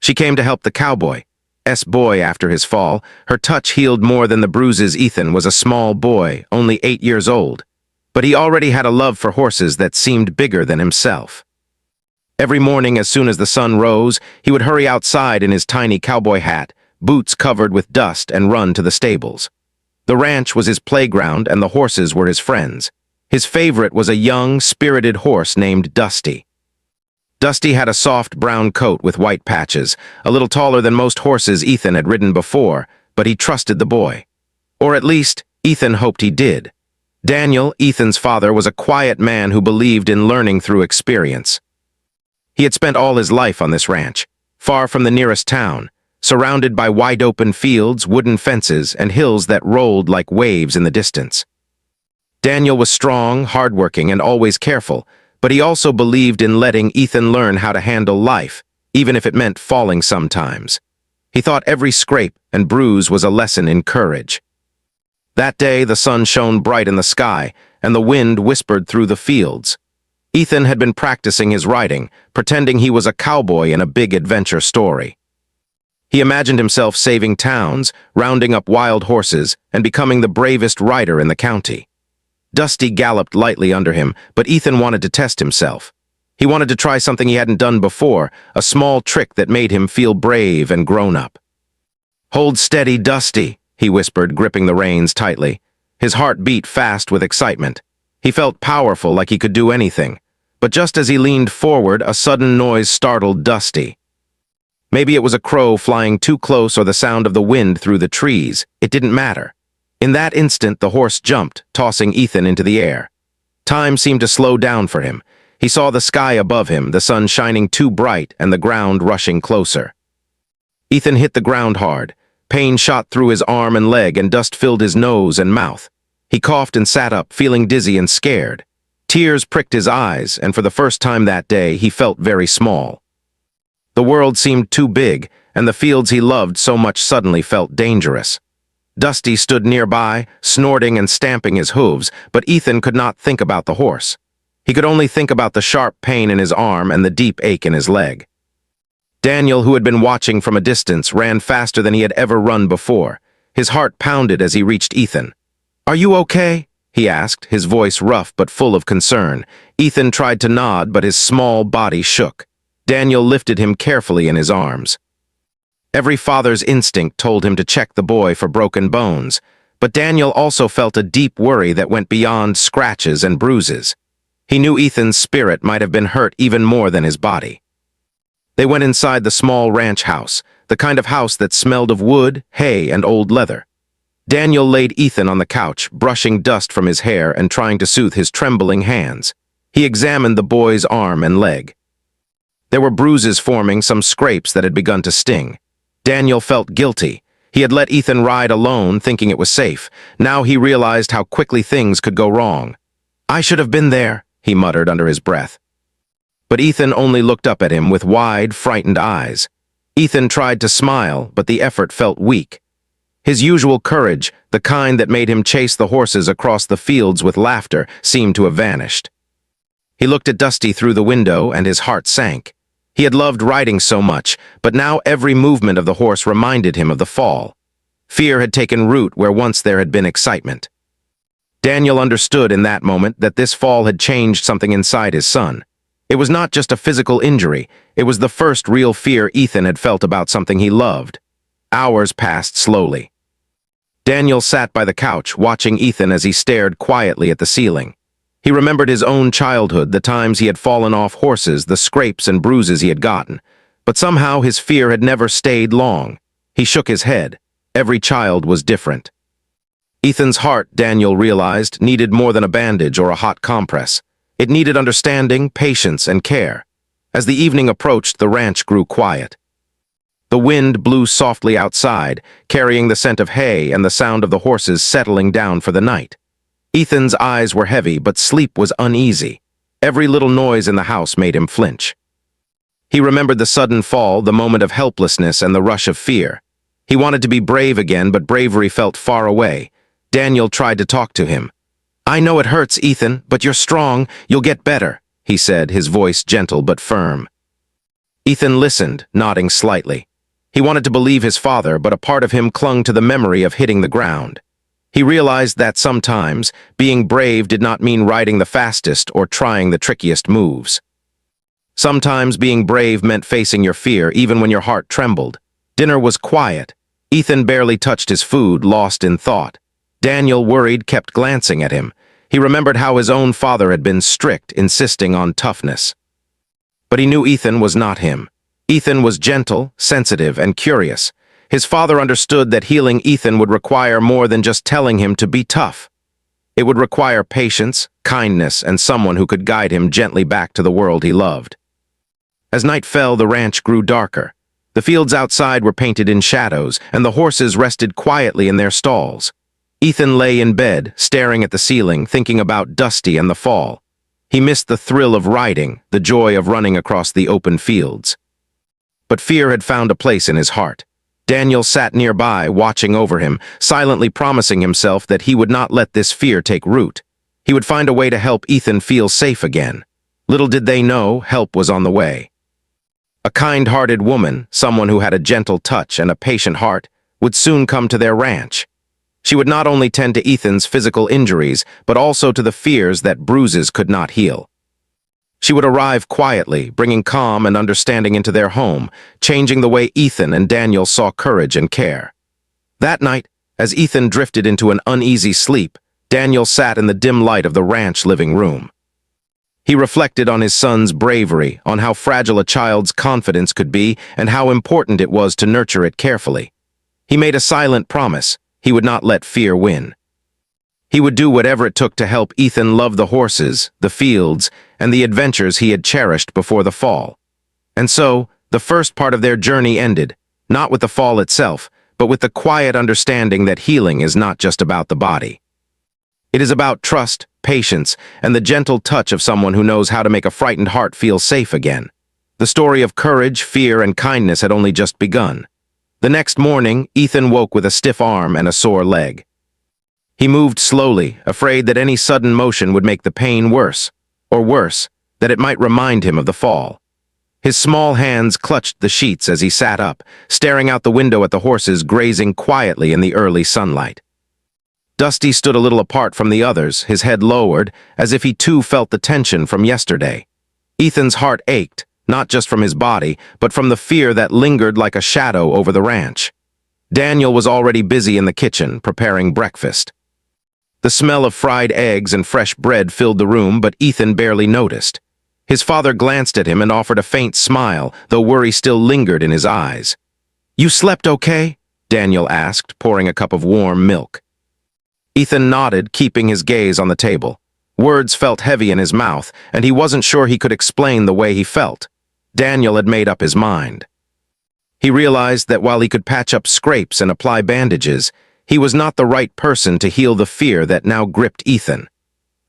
She came to help the cowboy. Boy after his fall. Her touch healed more than the bruises. Ethan was a small boy, only 8 years old. But he already had a love for horses that seemed bigger than himself. Every morning, as soon as the sun rose, he would hurry outside in his tiny cowboy hat, boots covered with dust, and run to the stables. The ranch was his playground, and the horses were his friends. His favorite was a young, spirited horse named Dusty. Dusty had a soft brown coat with white patches, a little taller than most horses Ethan had ridden before, but he trusted the boy. Or at least, Ethan hoped he did. Daniel, Ethan's father, was a quiet man who believed in learning through experience. He had spent all his life on this ranch, far from the nearest town, surrounded by wide-open fields, wooden fences, and hills that rolled like waves in the distance. Daniel was strong, hardworking, and always careful, but he also believed in letting Ethan learn how to handle life, even if it meant falling sometimes. He thought every scrape and bruise was a lesson in courage. That day, the sun shone bright in the sky, and the wind whispered through the fields. Ethan had been practicing his riding, pretending he was a cowboy in a big adventure story. He imagined himself saving towns, rounding up wild horses, and becoming the bravest rider in the county. Dusty galloped lightly under him, but Ethan wanted to test himself. He wanted to try something he hadn't done before, a small trick that made him feel brave and grown up. "Hold steady, Dusty," he whispered, gripping the reins tightly. His heart beat fast with excitement. He felt powerful, like he could do anything. But just as he leaned forward, a sudden noise startled Dusty. Maybe it was a crow flying too close or the sound of the wind through the trees. It didn't matter. In that instant, the horse jumped, tossing Ethan into the air. Time seemed to slow down for him. He saw the sky above him, the sun shining too bright, and the ground rushing closer. Ethan hit the ground hard. Pain shot through his arm and leg, and dust filled his nose and mouth. He coughed and sat up, feeling dizzy and scared. Tears pricked his eyes, and for the first time that day, he felt very small. The world seemed too big, and the fields he loved so much suddenly felt dangerous. Dusty stood nearby, snorting and stamping his hooves, but Ethan could not think about the horse. He could only think about the sharp pain in his arm and the deep ache in his leg. Daniel, who had been watching from a distance, ran faster than he had ever run before. His heart pounded as he reached Ethan. "Are you okay?" he asked, his voice rough but full of concern. Ethan tried to nod, but his small body shook. Daniel lifted him carefully in his arms. Every father's instinct told him to check the boy for broken bones, but Daniel also felt a deep worry that went beyond scratches and bruises. He knew Ethan's spirit might have been hurt even more than his body. They went inside the small ranch house, the kind of house that smelled of wood, hay, and old leather. Daniel laid Ethan on the couch, brushing dust from his hair and trying to soothe his trembling hands. He examined the boy's arm and leg. There were bruises forming, some scrapes that had begun to sting. Daniel felt guilty. He had let Ethan ride alone, thinking it was safe. Now he realized how quickly things could go wrong. "I should have been there," he muttered under his breath. But Ethan only looked up at him with wide, frightened eyes. Ethan tried to smile, but the effort felt weak. His usual courage, the kind that made him chase the horses across the fields with laughter, seemed to have vanished. He looked at Dusty through the window, and his heart sank. He had loved riding so much, but now every movement of the horse reminded him of the fall. Fear had taken root where once there had been excitement. Daniel understood in that moment that this fall had changed something inside his son. It was not just a physical injury, it was the first real fear Ethan had felt about something he loved. Hours passed slowly. Daniel sat by the couch, watching Ethan as he stared quietly at the ceiling. He remembered his own childhood, the times he had fallen off horses, the scrapes and bruises he had gotten. But somehow his fear had never stayed long. He shook his head. Every child was different. Ethan's heart, Daniel realized, needed more than a bandage or a hot compress. It needed understanding, patience, and care. As the evening approached, the ranch grew quiet. The wind blew softly outside, carrying the scent of hay and the sound of the horses settling down for the night. Ethan's eyes were heavy, but sleep was uneasy. Every little noise in the house made him flinch. He remembered the sudden fall, the moment of helplessness, and the rush of fear. He wanted to be brave again, but bravery felt far away. Daniel tried to talk to him. "I know it hurts, Ethan, but you're strong. You'll get better," he said, his voice gentle but firm. Ethan listened, nodding slightly. He wanted to believe his father, but a part of him clung to the memory of hitting the ground. He realized that sometimes, being brave did not mean riding the fastest or trying the trickiest moves. Sometimes being brave meant facing your fear even when your heart trembled. Dinner was quiet. Ethan barely touched his food, lost in thought. Daniel, worried, kept glancing at him. He remembered how his own father had been strict, insisting on toughness. But he knew Ethan was not him. Ethan was gentle, sensitive, and curious. His father understood that healing Ethan would require more than just telling him to be tough. It would require patience, kindness, and someone who could guide him gently back to the world he loved. As night fell, the ranch grew darker. The fields outside were painted in shadows, and the horses rested quietly in their stalls. Ethan lay in bed, staring at the ceiling, thinking about Dusty and the fall. He missed the thrill of riding, the joy of running across the open fields. But fear had found a place in his heart. Daniel sat nearby, watching over him, silently promising himself that he would not let this fear take root. He would find a way to help Ethan feel safe again. Little did they know, help was on the way. A kind-hearted woman, someone who had a gentle touch and a patient heart, would soon come to their ranch. She would not only tend to Ethan's physical injuries, but also to the fears that Bruises could not heal. She would arrive quietly, bringing calm and understanding into their home, changing the way Ethan and Daniel saw courage and care. That night, as Ethan drifted into an uneasy sleep, Daniel sat in the dim light of the ranch living room. He reflected on his son's bravery, on how fragile a child's confidence could be, and how important it was to nurture it carefully. He made a silent promise: he would not let fear win. He would do whatever it took to help Ethan love the horses, the fields, and the adventures he had cherished before the fall. And so, the first part of their journey ended, not with the fall itself, but with the quiet understanding that healing is not just about the body. It is about trust, patience, and the gentle touch of someone who knows how to make a frightened heart feel safe again. The story of courage, fear, and kindness had only just begun. The next morning, Ethan woke with a stiff arm and a sore leg. He moved slowly, afraid that any sudden motion would make the pain worse, or worse, that it might remind him of the fall. His small hands clutched the sheets as he sat up, staring out the window at the horses grazing quietly in the early sunlight. Dusty stood a little apart from the others, his head lowered, as if he too felt the tension from yesterday. Ethan's heart ached, not just from his body, but from the fear that lingered like a shadow over the ranch. Daniel was already busy in the kitchen, preparing breakfast. The smell of fried eggs and fresh bread filled the room, but Ethan barely noticed. His father glanced at him and offered a faint smile, though worry still lingered in his eyes. "You slept okay?" Daniel asked, pouring a cup of warm milk. Ethan nodded, keeping his gaze on the table. Words felt heavy in his mouth, and he wasn't sure he could explain the way he felt. Daniel had made up his mind. He realized that while he could patch up scrapes and apply bandages, he was not the right person to heal the fear that now gripped Ethan.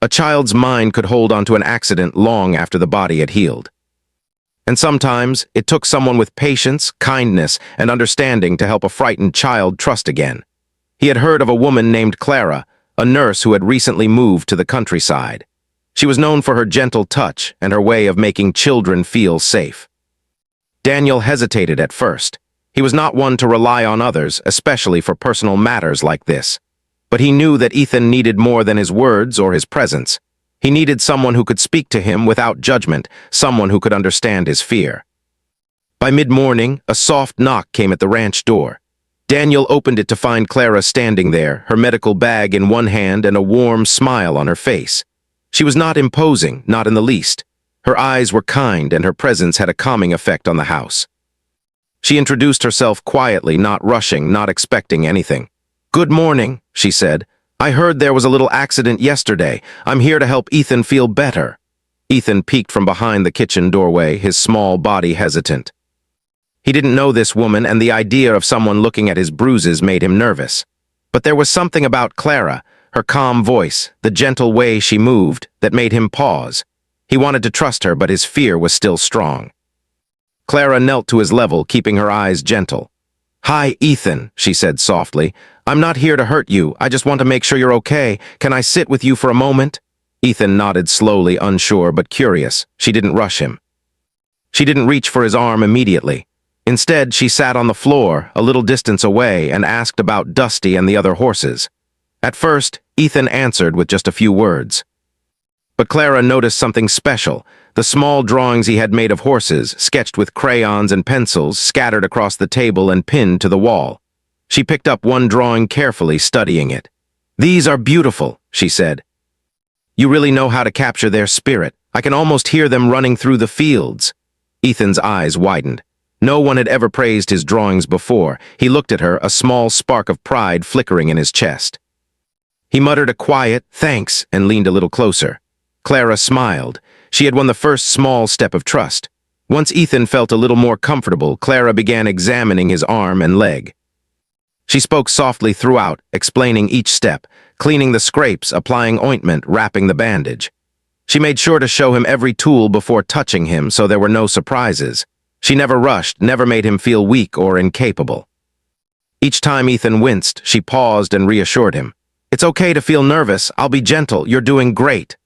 A child's mind could hold onto an accident long after the body had healed. And sometimes, it took someone with patience, kindness, and understanding to help a frightened child trust again. He had heard of a woman named Clara, a nurse who had recently moved to the countryside. She was known for her gentle touch and her way of making children feel safe. Daniel hesitated at first. He was not one to rely on others, especially for personal matters like this. But he knew that Ethan needed more than his words or his presence. He needed someone who could speak to him without judgment, someone who could understand his fear. By mid-morning, a soft knock came at the ranch door. Daniel opened it to find Clara standing there, her medical bag in one hand and a warm smile on her face. She was not imposing, not in the least. Her eyes were kind and her presence had a calming effect on the house. She introduced herself quietly, not rushing, not expecting anything. "Good morning," she said. "I heard there was a little accident yesterday. I'm here to help Ethan feel better." Ethan peeked from behind the kitchen doorway, his small body hesitant. He didn't know this woman, and the idea of someone looking at his bruises made him nervous. But there was something about Clara, her calm voice, the gentle way she moved, that made him pause. He wanted to trust her, but his fear was still strong. Clara knelt to his level, keeping her eyes gentle. "Hi, Ethan," she said softly. "I'm not here to hurt you. I just want to make sure you're okay. Can I sit with you for a moment?" Ethan nodded slowly, unsure but curious. She didn't rush him. She didn't reach for his arm immediately. Instead, she sat on the floor, a little distance away, and asked about Dusty and the other horses. At first, Ethan answered with just a few words. But Clara noticed something special. The small drawings he had made of horses, sketched with crayons and pencils, scattered across the table and pinned to the wall. She picked up one drawing carefully, studying it. "These are beautiful," she said. "You really know how to capture their spirit. I can almost hear them running through the fields." Ethan's eyes widened. No one had ever praised his drawings before. He looked at her, a small spark of pride flickering in his chest. He muttered a quiet, "Thanks," and leaned a little closer. Clara smiled. She had won the first small step of trust. Once Ethan felt a little more comfortable, Clara began examining his arm and leg. She spoke softly throughout, explaining each step, cleaning the scrapes, applying ointment, wrapping the bandage. She made sure to show him every tool before touching him so there were no surprises. She never rushed, never made him feel weak or incapable. Each time Ethan winced, she paused and reassured him. "It's okay to feel nervous. I'll be gentle. You're doing great."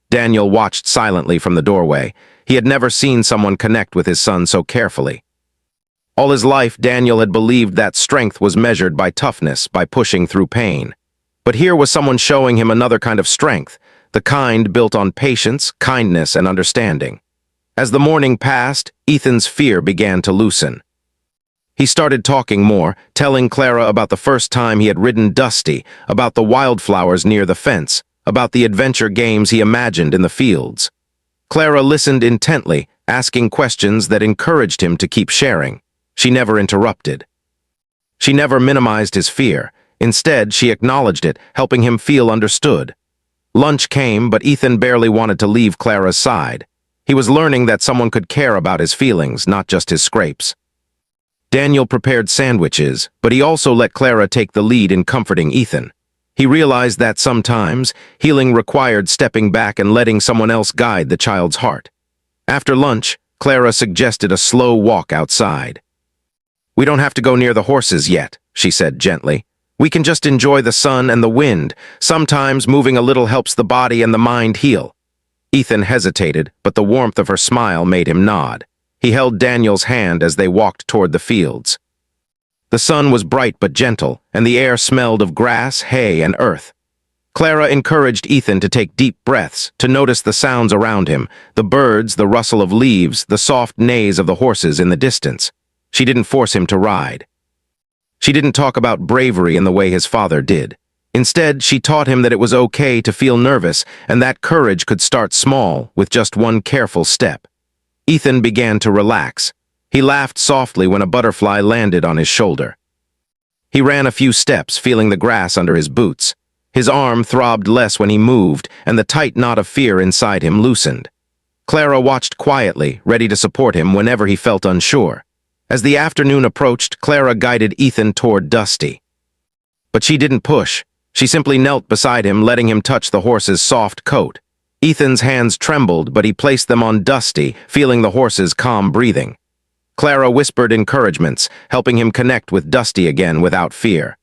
Daniel watched silently from the doorway. He had never seen someone connect with his son so carefully. All his life, Daniel had believed that strength was measured by toughness, by pushing through pain. But here was someone showing him another kind of strength, the kind built on patience, kindness, and understanding. As the morning passed, Ethan's fear began to loosen. He started talking more, telling Clara about the first time he had ridden Dusty, about the wildflowers near the fence, about the adventure games he imagined in the fields. Clara listened intently, asking questions that encouraged him to keep sharing. She never interrupted. She never minimized his fear. Instead, she acknowledged it, helping him feel understood. Lunch came, but Ethan barely wanted to leave Clara's side. He was learning that someone could care about his feelings, not just his scrapes. Daniel prepared sandwiches, but he also let Clara take the lead in comforting Ethan. He realized that sometimes healing required stepping back and letting someone else guide the child's heart. After lunch, Clara suggested a slow walk outside. "We don't have to go near the horses yet," she said gently. "We can just enjoy the sun and the wind. Sometimes moving a little helps the body and the mind heal." Ethan hesitated, but the warmth of her smile made him nod. He held Daniel's hand as they walked toward the fields. The sun was bright but gentle, and the air smelled of grass, hay, and earth. Clara encouraged Ethan to take deep breaths, to notice the sounds around him, the birds, the rustle of leaves, the soft neighs of the horses in the distance. She didn't force him to ride. She didn't talk about bravery in the way his father did. Instead, she taught him that it was okay to feel nervous, and that courage could start small, with just one careful step. Ethan began to relax. He laughed softly when a butterfly landed on his shoulder. He ran a few steps, feeling the grass under his boots. His arm throbbed less when he moved, and the tight knot of fear inside him loosened. Clara watched quietly, ready to support him whenever he felt unsure. As the afternoon approached, Clara guided Ethan toward Dusty. But she didn't push. She simply knelt beside him, letting him touch the horse's soft coat. Ethan's hands trembled, but he placed them on Dusty, feeling the horse's calm breathing. Clara whispered encouragements, helping him connect with Dusty again without fear.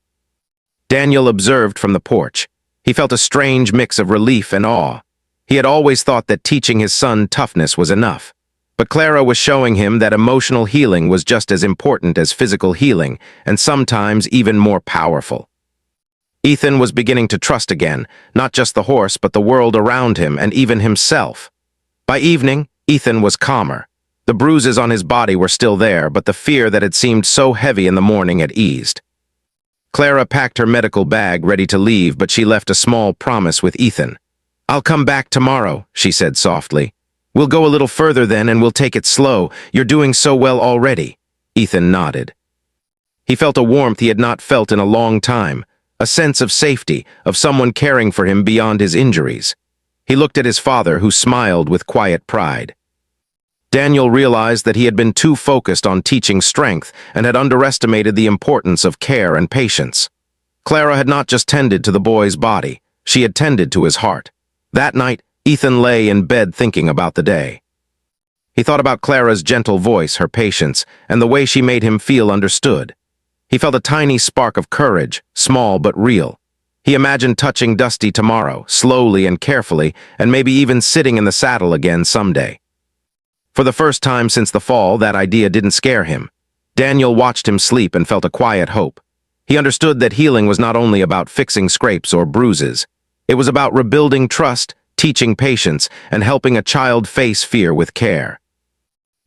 Daniel observed from the porch. He felt a strange mix of relief and awe. He had always thought that teaching his son toughness was enough. But Clara was showing him that emotional healing was just as important as physical healing, and sometimes even more powerful. Ethan was beginning to trust again, not just the horse, but the world around him and even himself. By evening, Ethan was calmer. The bruises on his body were still there, but the fear that had seemed so heavy in the morning had eased. Clara packed her medical bag, ready to leave, but she left a small promise with Ethan. "I'll come back tomorrow," she said softly. "We'll go a little further then, and we'll take it slow. You're doing so well already." Ethan nodded. He felt a warmth he had not felt in a long time, a sense of safety, of someone caring for him beyond his injuries. He looked at his father, who smiled with quiet pride. Daniel realized that he had been too focused on teaching strength and had underestimated the importance of care and patience. Clara had not just tended to the boy's body, she had tended to his heart. That night, Ethan lay in bed thinking about the day. He thought about Clara's gentle voice, her patience, and the way she made him feel understood. He felt a tiny spark of courage, small but real. He imagined touching Dusty tomorrow, slowly and carefully, and maybe even sitting in the saddle again someday. For the first time since the fall, that idea didn't scare him. Daniel watched him sleep and felt a quiet hope. He understood that healing was not only about fixing scrapes or bruises. It was about rebuilding trust, teaching patience, and helping a child face fear with care.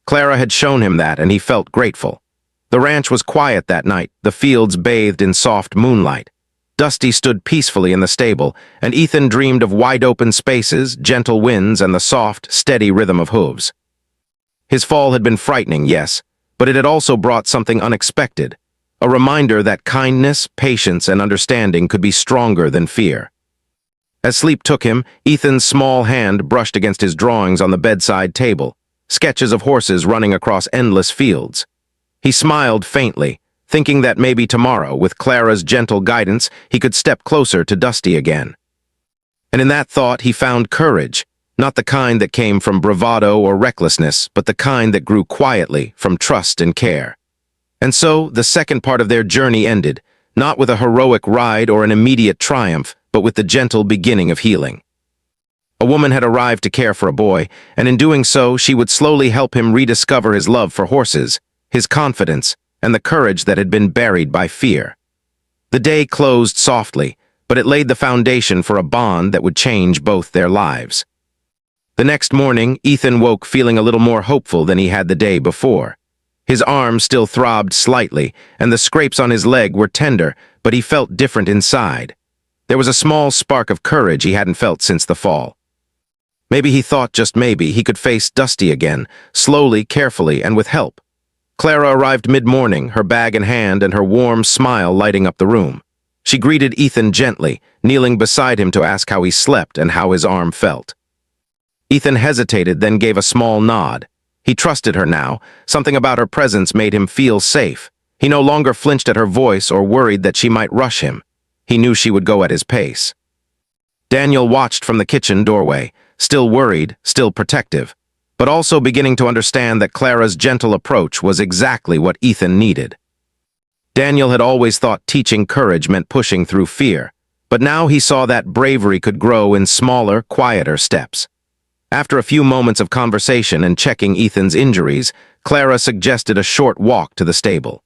Clara had shown him that, and he felt grateful. The ranch was quiet that night, the fields bathed in soft moonlight. Dusty stood peacefully in the stable, and Ethan dreamed of wide-open spaces, gentle winds, and the soft, steady rhythm of hooves. His fall had been frightening, yes, but it had also brought something unexpected, a reminder that kindness, patience, and understanding could be stronger than fear. As sleep took him, Ethan's small hand brushed against his drawings on the bedside table, sketches of horses running across endless fields. He smiled faintly, thinking that maybe tomorrow, with Clara's gentle guidance, he could step closer to Dusty again. And in that thought he found courage, not the kind that came from bravado or recklessness, but the kind that grew quietly from trust and care. And so, the second part of their journey ended, not with a heroic ride or an immediate triumph, but with the gentle beginning of healing. A woman had arrived to care for a boy, and in doing so, she would slowly help him rediscover his love for horses, his confidence, and the courage that had been buried by fear. The day closed softly, but it laid the foundation for a bond that would change both their lives. The next morning, Ethan woke feeling a little more hopeful than he had the day before. His arm still throbbed slightly, and the scrapes on his leg were tender, but he felt different inside. There was a small spark of courage he hadn't felt since the fall. Maybe he thought, just maybe, he could face Dusty again, slowly, carefully, and with help. Clara arrived mid-morning, her bag in hand and her warm smile lighting up the room. She greeted Ethan gently, kneeling beside him to ask how he slept and how his arm felt. Ethan hesitated, then gave a small nod. He trusted her now. Something about her presence made him feel safe. He no longer flinched at her voice or worried that she might rush him. He knew she would go at his pace. Daniel watched from the kitchen doorway, still worried, still protective, but also beginning to understand that Clara's gentle approach was exactly what Ethan needed. Daniel had always thought teaching courage meant pushing through fear, but now he saw that bravery could grow in smaller, quieter steps. After a few moments of conversation and checking Ethan's injuries, Clara suggested a short walk to the stable.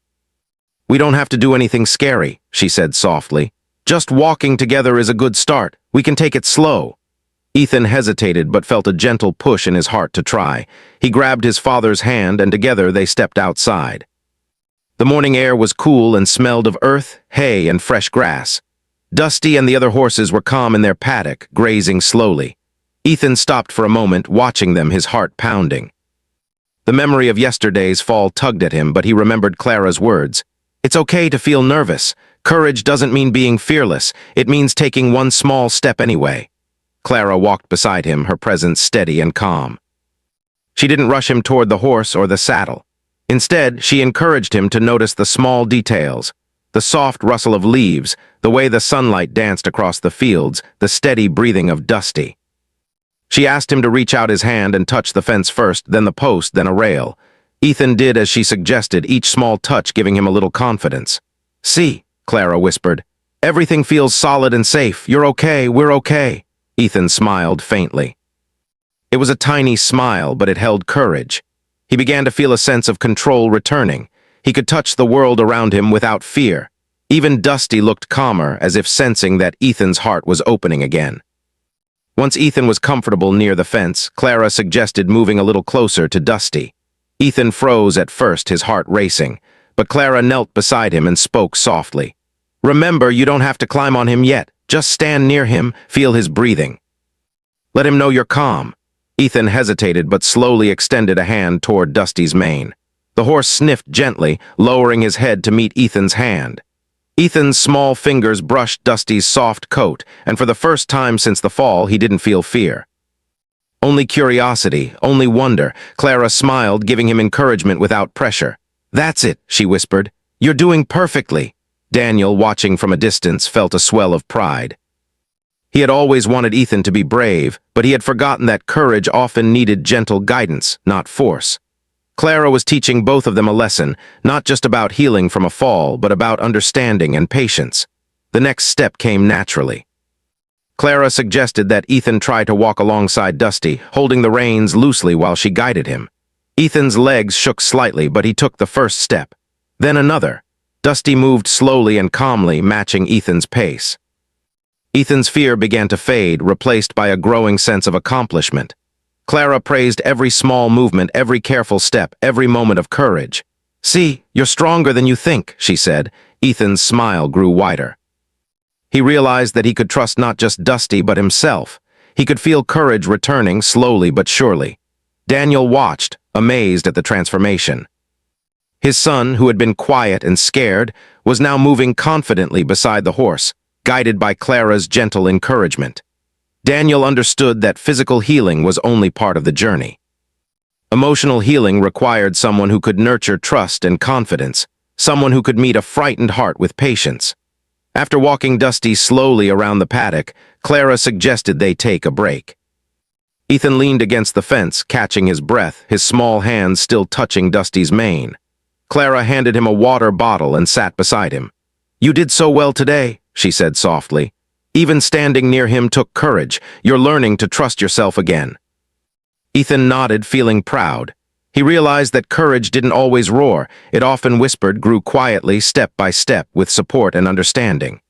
"We don't have to do anything scary," she said softly. "Just walking together is a good start. We can take it slow." Ethan hesitated but felt a gentle push in his heart to try. He grabbed his father's hand and together they stepped outside. The morning air was cool and smelled of earth, hay, and fresh grass. Dusty and the other horses were calm in their paddock, grazing slowly. Ethan stopped for a moment, watching them, his heart pounding. The memory of yesterday's fall tugged at him, but he remembered Clara's words. "It's okay to feel nervous. Courage doesn't mean being fearless. It means taking one small step anyway." Clara walked beside him, her presence steady and calm. She didn't rush him toward the horse or the saddle. Instead, she encouraged him to notice the small details, the soft rustle of leaves, the way the sunlight danced across the fields, the steady breathing of Dusty. She asked him to reach out his hand and touch the fence first, then the post, then a rail. Ethan did as she suggested, each small touch giving him a little confidence. "See," Clara whispered. "Everything feels solid and safe. You're okay, we're okay." Ethan smiled faintly. It was a tiny smile, but it held courage. He began to feel a sense of control returning. He could touch the world around him without fear. Even Dusty looked calmer, as if sensing that Ethan's heart was opening again. Once Ethan was comfortable near the fence, Clara suggested moving a little closer to Dusty. Ethan froze at first, his heart racing, but Clara knelt beside him and spoke softly. "Remember, you don't have to climb on him yet. Just stand near him, feel his breathing. Let him know you're calm." Ethan hesitated but slowly extended a hand toward Dusty's mane. The horse sniffed gently, lowering his head to meet Ethan's hand. Ethan's small fingers brushed Dusty's soft coat, and for the first time since the fall, he didn't feel fear. Only curiosity, only wonder. Clara smiled, giving him encouragement without pressure. "That's it," she whispered. "You're doing perfectly." Daniel, watching from a distance, felt a swell of pride. He had always wanted Ethan to be brave, but he had forgotten that courage often needed gentle guidance, not force. Clara was teaching both of them a lesson, not just about healing from a fall, but about understanding and patience. The next step came naturally. Clara suggested that Ethan try to walk alongside Dusty, holding the reins loosely while she guided him. Ethan's legs shook slightly, but he took the first step. Then another. Dusty moved slowly and calmly, matching Ethan's pace. Ethan's fear began to fade, replaced by a growing sense of accomplishment. Clara praised every small movement, every careful step, every moment of courage. "See, you're stronger than you think," she said. Ethan's smile grew wider. He realized that he could trust not just Dusty, but himself. He could feel courage returning slowly but surely. Daniel watched, amazed at the transformation. His son, who had been quiet and scared, was now moving confidently beside the horse, guided by Clara's gentle encouragement. Daniel understood that physical healing was only part of the journey. Emotional healing required someone who could nurture trust and confidence, someone who could meet a frightened heart with patience. After walking Dusty slowly around the paddock, Clara suggested they take a break. Ethan leaned against the fence, catching his breath, his small hands still touching Dusty's mane. Clara handed him a water bottle and sat beside him. "You did so well today," she said softly. "Even standing near him took courage. You're learning to trust yourself again." Ethan nodded, feeling proud. He realized that courage didn't always roar. It often whispered, grew quietly, step by step, with support and understanding.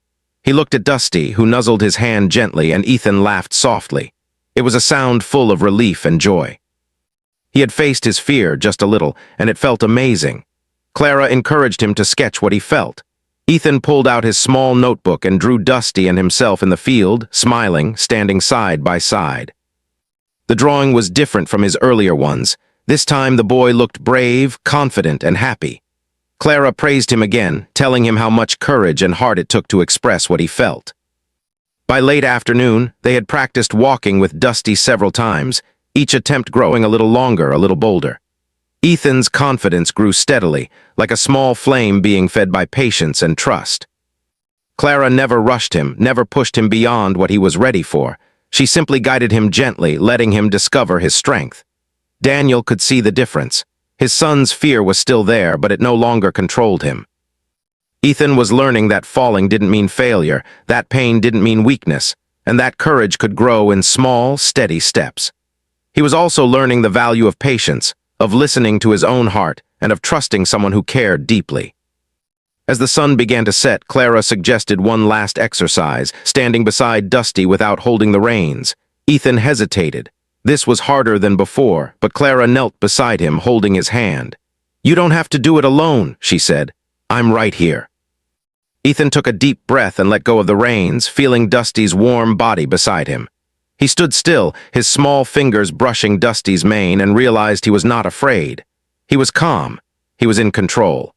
He looked at Dusty, who nuzzled his hand gently, and Ethan laughed softly. It was a sound full of relief and joy. He had faced his fear just a little, and it felt amazing. Clara encouraged him to sketch what he felt. Ethan pulled out his small notebook and drew Dusty and himself in the field, smiling, standing side by side. The drawing was different from his earlier ones. This time the boy looked brave, confident, and happy. Clara praised him again, telling him how much courage and heart it took to express what he felt. By late afternoon, they had practiced walking with Dusty several times, each attempt growing a little longer, a little bolder. Ethan's confidence grew steadily, like a small flame being fed by patience and trust. Clara never rushed him, never pushed him beyond what he was ready for. She simply guided him gently, letting him discover his strength. Daniel could see the difference. His son's fear was still there, but it no longer controlled him. Ethan was learning that falling didn't mean failure, that pain didn't mean weakness, and that courage could grow in small, steady steps. He was also learning the value of patience, of listening to his own heart, and of trusting someone who cared deeply. As the sun began to set, Clara suggested one last exercise, standing beside Dusty without holding the reins. Ethan hesitated. This was harder than before, but Clara knelt beside him, holding his hand. "You don't have to do it alone," she said. "I'm right here." Ethan took a deep breath and let go of the reins, feeling Dusty's warm body beside him. He stood still, his small fingers brushing Dusty's mane, and realized he was not afraid. He was calm. He was in control.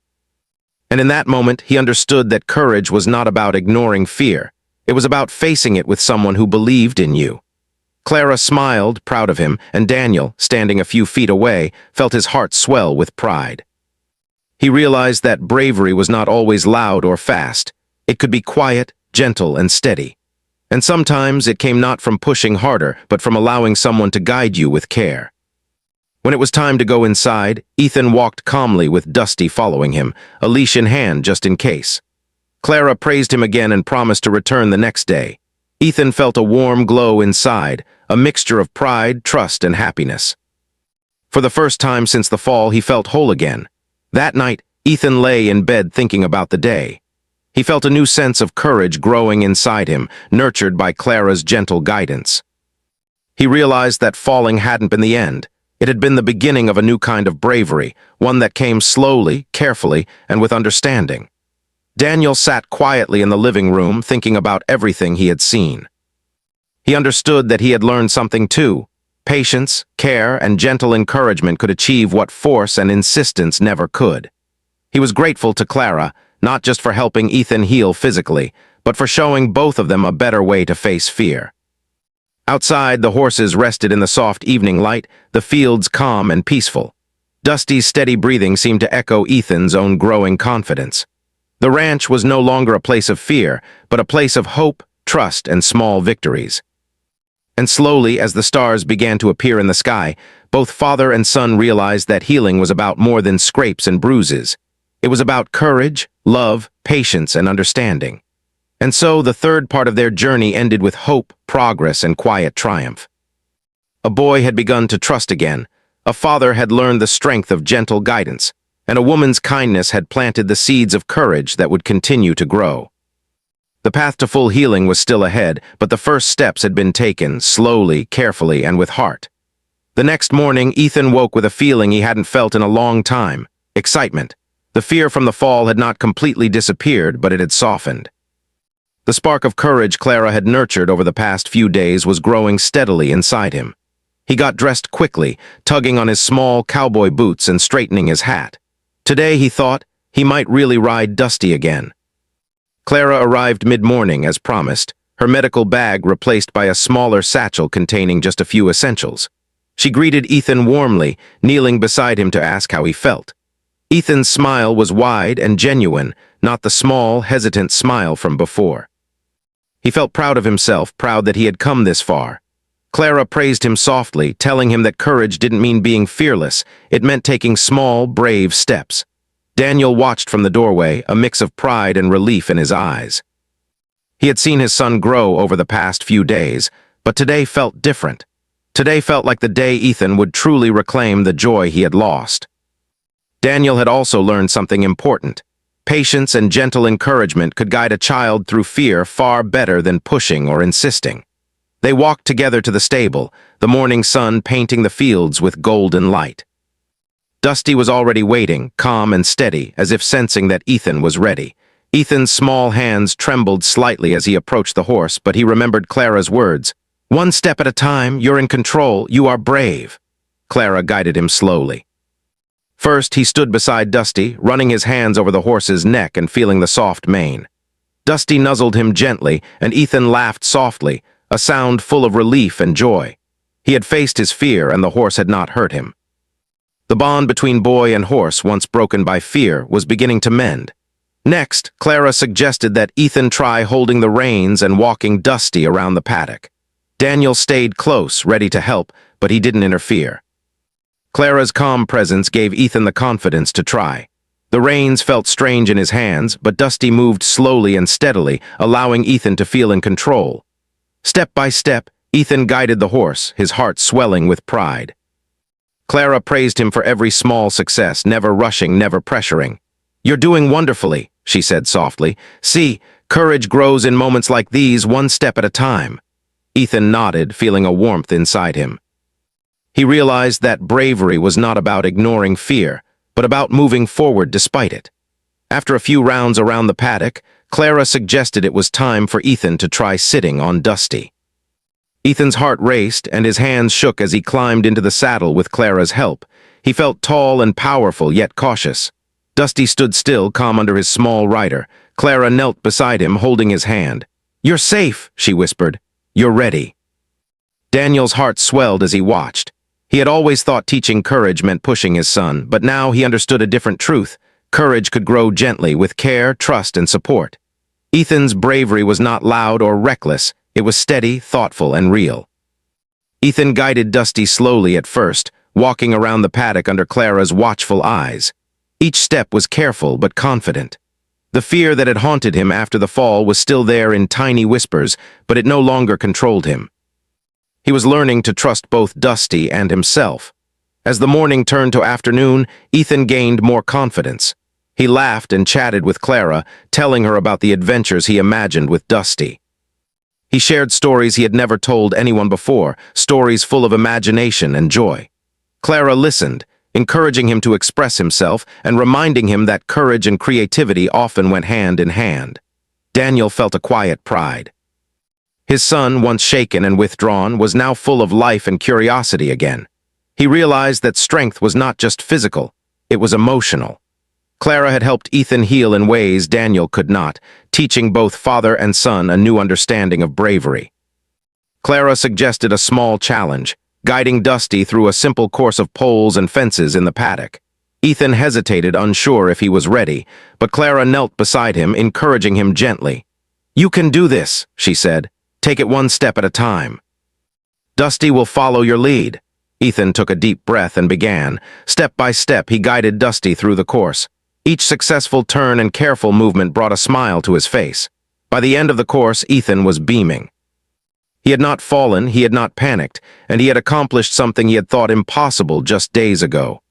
And in that moment, he understood that courage was not about ignoring fear. It was about facing it with someone who believed in you. Clara smiled, proud of him, and Daniel, standing a few feet away, felt his heart swell with pride. He realized that bravery was not always loud or fast. It could be quiet, gentle, and steady. And sometimes it came not from pushing harder, but from allowing someone to guide you with care. When it was time to go inside, Ethan walked calmly with Dusty following him, a leash in hand just in case. Clara praised him again and promised to return the next day. Ethan felt a warm glow inside, a mixture of pride, trust, and happiness. For the first time since the fall, he felt whole again. That night, Ethan lay in bed thinking about the day. He felt a new sense of courage growing inside him, nurtured by Clara's gentle guidance. He realized that falling hadn't been the end. It had been the beginning of a new kind of bravery, one that came slowly, carefully, and with understanding. Daniel sat quietly in the living room, thinking about everything he had seen. He understood that he had learned something too. Patience, care, and gentle encouragement could achieve what force and insistence never could. He was grateful to Clara, not just for helping Ethan heal physically, but for showing both of them a better way to face fear. Outside, the horses rested in the soft evening light, the fields calm and peaceful. Dusty's steady breathing seemed to echo Ethan's own growing confidence. The ranch was no longer a place of fear, but a place of hope, trust, and small victories. And slowly, as the stars began to appear in the sky, both father and son realized that healing was about more than scrapes and bruises. It was about courage, love, patience, and understanding. And so the third part of their journey ended with hope, progress, and quiet triumph. A boy had begun to trust again, A father had learned the strength of gentle guidance, and a woman's kindness had planted the seeds of courage that would continue to grow. The path to full healing was still ahead, but the first steps had been taken, slowly, carefully, and with heart. The next morning, Ethan woke with a feeling he hadn't felt in a long time: excitement. The fear from the fall had not completely disappeared, but it had softened. The spark of courage Clara had nurtured over the past few days was growing steadily inside him. He got dressed quickly, tugging on his small cowboy boots and straightening his hat. Today, he thought, he might really ride Dusty again. Clara arrived mid-morning as promised, her medical bag replaced by a smaller satchel containing just a few essentials. She greeted Ethan warmly, kneeling beside him to ask how he felt. Ethan's smile was wide and genuine, not the small, hesitant smile from before. He felt proud of himself, proud that he had come this far. Clara praised him softly, telling him that courage didn't mean being fearless, it meant taking small, brave steps. Daniel watched from the doorway, a mix of pride and relief in his eyes. He had seen his son grow over the past few days, but today felt different. Today felt like the day Ethan would truly reclaim the joy he had lost. Daniel had also learned something important. Patience and gentle encouragement could guide a child through fear far better than pushing or insisting. They walked together to the stable, the morning sun painting the fields with golden light. Dusty was already waiting, calm and steady, as if sensing that Ethan was ready. Ethan's small hands trembled slightly as he approached the horse, but he remembered Clara's words. "One step at a time, you're in control, you are brave." Clara guided him slowly. First, he stood beside Dusty, running his hands over the horse's neck and feeling the soft mane. Dusty nuzzled him gently, and Ethan laughed softly, a sound full of relief and joy. He had faced his fear, and the horse had not hurt him. The bond between boy and horse, once broken by fear, was beginning to mend. Next, Clara suggested that Ethan try holding the reins and walking Dusty around the paddock. Daniel stayed close, ready to help, but he didn't interfere. Clara's calm presence gave Ethan the confidence to try. The reins felt strange in his hands, but Dusty moved slowly and steadily, allowing Ethan to feel in control. Step by step, Ethan guided the horse, his heart swelling with pride. Clara praised him for every small success, never rushing, never pressuring. "You're doing wonderfully," she said softly. "See, courage grows in moments like these, one step at a time." Ethan nodded, feeling a warmth inside him. He realized that bravery was not about ignoring fear, but about moving forward despite it. After a few rounds around the paddock, Clara suggested it was time for Ethan to try sitting on Dusty. Ethan's heart raced, and his hands shook as he climbed into the saddle with Clara's help. He felt tall and powerful, yet cautious. Dusty stood still, calm under his small rider. Clara knelt beside him, holding his hand. "You're safe," she whispered. "You're ready." Daniel's heart swelled as he watched. He had always thought teaching courage meant pushing his son, but now he understood a different truth. Courage could grow gently, with care, trust, and support. Ethan's bravery was not loud or reckless. It was steady, thoughtful, and real. Ethan guided Dusty slowly at first, walking around the paddock under Clara's watchful eyes. Each step was careful but confident. The fear that had haunted him after the fall was still there in tiny whispers, but it no longer controlled him. He was learning to trust both Dusty and himself. As the morning turned to afternoon, Ethan gained more confidence. He laughed and chatted with Clara, telling her about the adventures he imagined with Dusty. He shared stories he had never told anyone before, stories full of imagination and joy. Clara listened, encouraging him to express himself and reminding him that courage and creativity often went hand in hand. Daniel felt a quiet pride. His son, once shaken and withdrawn, was now full of life and curiosity again. He realized that strength was not just physical, it was emotional. Clara had helped Ethan heal in ways Daniel could not, teaching both father and son a new understanding of bravery. Clara suggested a small challenge, guiding Dusty through a simple course of poles and fences in the paddock. Ethan hesitated, unsure if he was ready, but Clara knelt beside him, encouraging him gently. "You can do this," she said. "Take it one step at a time." "Dusty will follow your lead." Ethan took a deep breath and began. Step by step, he guided Dusty through the course. Each successful turn and careful movement brought a smile to his face. By the end of the course, Ethan was beaming. He had not fallen, he had not panicked, and he had accomplished something he had thought impossible just days ago.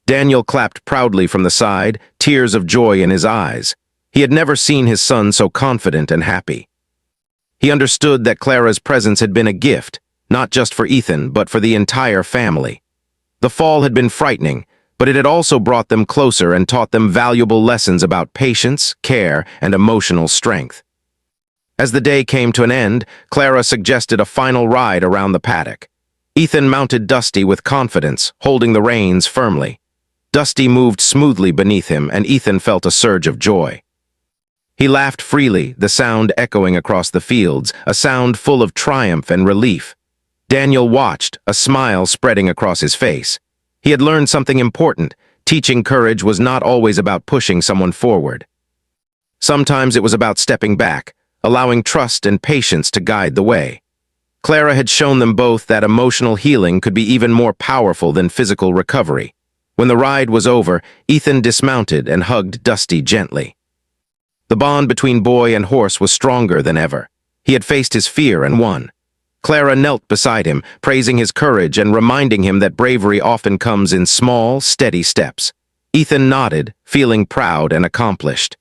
Daniel clapped proudly from the side, tears of joy in his eyes. He had never seen his son so confident and happy. He understood that Clara's presence had been a gift, not just for Ethan, but for the entire family. The fall had been frightening, but it had also brought them closer and taught them valuable lessons about patience, care, and emotional strength. As the day came to an end, Clara suggested a final ride around the paddock. Ethan mounted Dusty with confidence, holding the reins firmly. Dusty moved smoothly beneath him, and Ethan felt a surge of joy. He laughed freely, the sound echoing across the fields, a sound full of triumph and relief. Daniel watched, a smile spreading across his face. He had learned something important. Teaching courage was not always about pushing someone forward. Sometimes it was about stepping back, allowing trust and patience to guide the way. Clara had shown them both that emotional healing could be even more powerful than physical recovery. When the ride was over, Ethan dismounted and hugged Dusty gently. The bond between boy and horse was stronger than ever. He had faced his fear and won. Clara knelt beside him, praising his courage and reminding him that bravery often comes in small, steady steps. Ethan nodded, feeling proud and accomplished.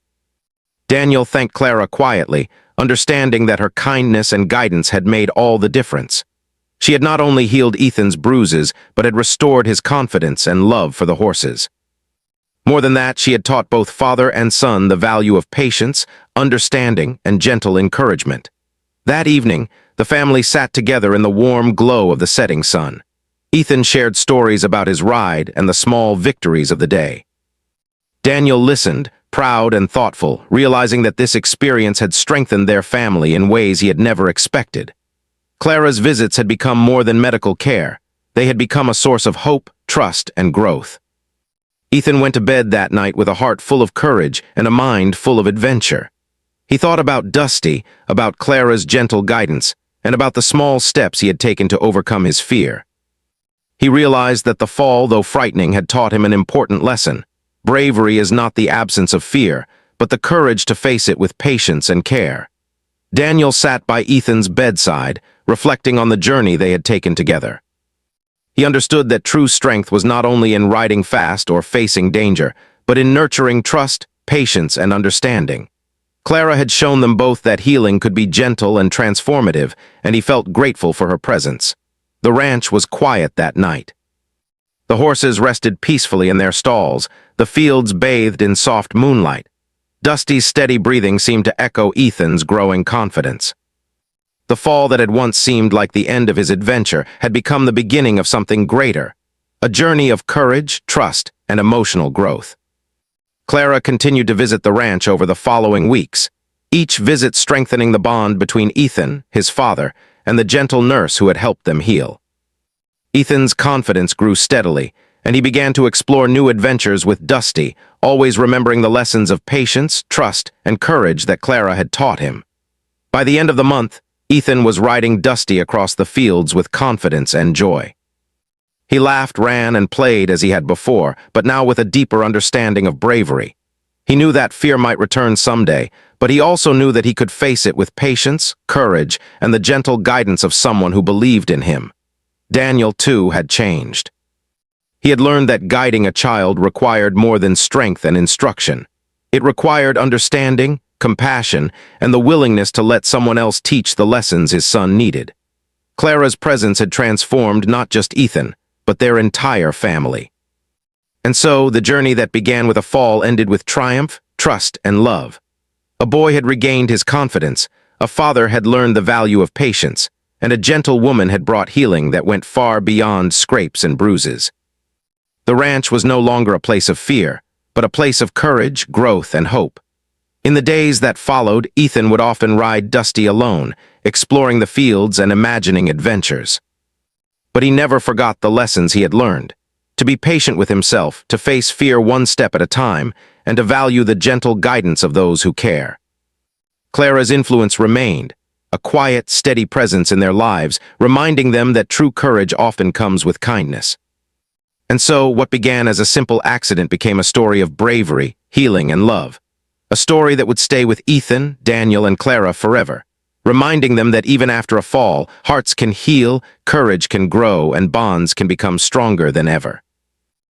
Daniel thanked Clara quietly, understanding that her kindness and guidance had made all the difference. She had not only healed Ethan's bruises, but had restored his confidence and love for the horses. More than that, she had taught both father and son the value of patience, understanding, and gentle encouragement. That evening, the family sat together in the warm glow of the setting sun. Ethan shared stories about his ride and the small victories of the day. Daniel listened, proud and thoughtful, realizing that this experience had strengthened their family in ways he had never expected. Clara's visits had become more than medical care. They had become a source of hope, trust, and growth. Ethan went to bed that night with a heart full of courage and a mind full of adventure. He thought about Dusty, about Clara's gentle guidance, and about the small steps he had taken to overcome his fear. He realized that the fall, though frightening, had taught him an important lesson. Bravery is not the absence of fear, but the courage to face it with patience and care. Daniel sat by Ethan's bedside, reflecting on the journey they had taken together. He understood that true strength was not only in riding fast or facing danger, but in nurturing trust, patience, and understanding. Clara had shown them both that healing could be gentle and transformative, and he felt grateful for her presence. The ranch was quiet that night. The horses rested peacefully in their stalls, the fields bathed in soft moonlight. Dusty's steady breathing seemed to echo Ethan's growing confidence. The fall that had once seemed like the end of his adventure had become the beginning of something greater, a journey of courage, trust, and emotional growth. Clara continued to visit the ranch over the following weeks, each visit strengthening the bond between Ethan, his father, and the gentle nurse who had helped them heal. Ethan's confidence grew steadily, and he began to explore new adventures with Dusty, always remembering the lessons of patience, trust, and courage that Clara had taught him. By the end of the month, Ethan was riding Dusty across the fields with confidence and joy. He laughed, ran, and played as he had before, but now with a deeper understanding of bravery. He knew that fear might return someday, but he also knew that he could face it with patience, courage, and the gentle guidance of someone who believed in him. Daniel, too, had changed. He had learned that guiding a child required more than strength and instruction. It required understanding, compassion, and the willingness to let someone else teach the lessons his son needed. Clara's presence had transformed not just Ethan, but their entire family. And so, the journey that began with a fall ended with triumph, trust, and love. A boy had regained his confidence, a father had learned the value of patience, and a gentle woman had brought healing that went far beyond scrapes and bruises. The ranch was no longer a place of fear, but a place of courage, growth, and hope. In the days that followed, Ethan would often ride Dusty alone, exploring the fields and imagining adventures. But he never forgot the lessons he had learned: to be patient with himself, to face fear one step at a time, and to value the gentle guidance of those who care. Clara's influence remained, a quiet, steady presence in their lives, reminding them that true courage often comes with kindness. And so, what began as a simple accident became a story of bravery, healing, and love. A story that would stay with Ethan, Daniel, and Clara forever, reminding them that even after a fall, hearts can heal, courage can grow, and bonds can become stronger than ever.